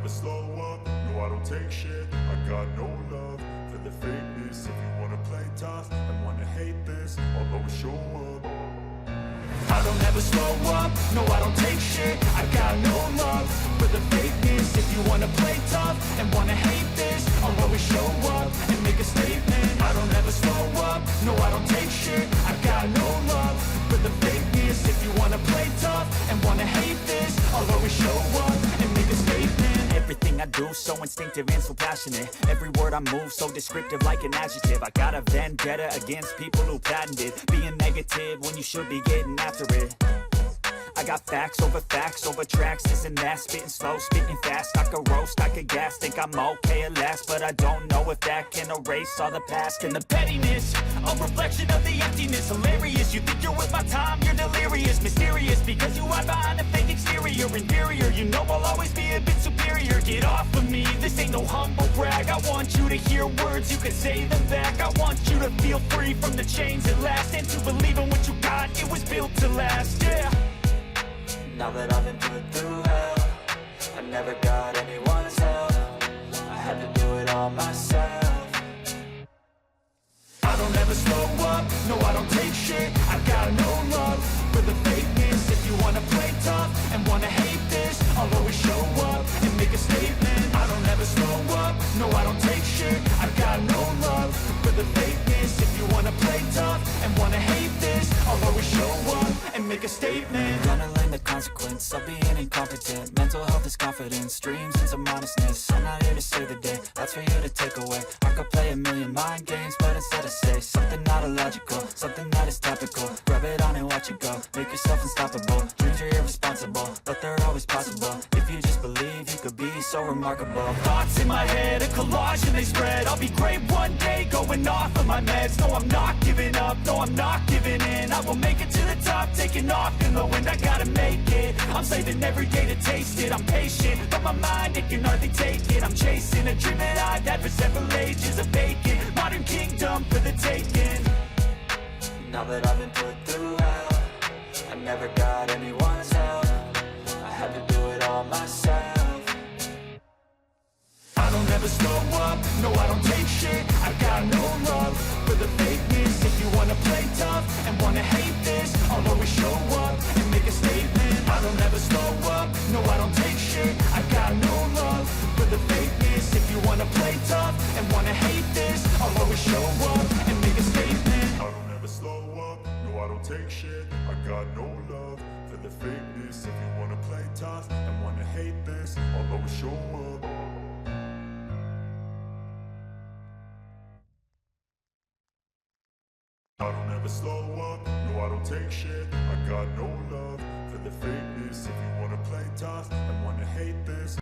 never slow up, no I don't take shit. I got no love for the fakeness. If you wanna play tough and wanna hate this, I'll always show up. I don't ever slow up, no I don't take shit. I got no love for the fakeness. If you wanna play tough and wanna hate this, I'll always show up and make a statement. I don't ever slow up, no I don't take shit. I got no love for the fakeness. If you wanna play tough and wanna hate this, I'll always show up and make a statement. Everything I do so instinctive and so passionate. Every word I move so descriptive like an adjective. I got a vendetta against people who patented being negative when you should be getting after it. I got facts over tracks, this and that. Spitting slow, spitting fast. I could roast, I could gas. Think I'm okay at last, but I don't know if that can erase all the past. And the pettiness, a reflection of the emptiness. Hilarious, you think you're worth my time, you're delirious. Mysterious, because you hide behind a fake exterior. Inferior, you know I'll always be a bit superior. Get off of me, this ain't no humble brag. I want you to hear words, you can say them back. I want you to feel free from the chains at last, and to believe in what you got, it was built to last, yeah. Now that I've been put through hell, I never got anyone's help. I had to do it all myself. I don't ever slow up, no I don't take shit. I got no love for the fakeness. If you wanna play tough and wanna hate this, I'll always show up and make a statement. I don't ever slow up, no I don't take shit. I got no love for the fakeness. If you wanna play tough and wanna hate this, I'll always show up and make a statement. Gonna learn the consequence of being incompetent. Mental health is confidence, dreams and some honestness. I'm not here to save the day, that's for you to take away. I could play a million mind games, but instead I say something not illogical, something that is topical. Rub it on and watch it go, make yourself unstoppable. Dreams are irresponsible, but they're always possible. If you just believe, you could be so remarkable. Thoughts in my head, a collage and they spread. I'll be great one day, going off of my meds. No, I'm not giving up, no, I'm not giving in. I will make it to the top, taking off in the wind. I gotta make it, I'm saving every day to taste it. I'm patient, but my mind, it can hardly take it. I'm chasing a dream that I've had for several ages. A vacant, modern kingdom for the taking. Now that I've been put through hell, I never got anyone's help. I had to do it all myself. I don't ever slow up, no I don't take shit. I got no love for the fakeness. If you wanna play tough and wanna hate this, I'll always show up and make a statement. I don't ever slow up, no I don't take shit. I got no love for the fakeness. If you wanna play tough and wanna hate this, I'll always show up and make a statement. I don't ever slow up, no I don't take shit. I got no love for the fakeness. If you wanna play tough and wanna hate this, I'll always show up. I don't ever slow up, no I don't take shit. I got no love for the fakeness. If you wanna play tough and wanna hate this,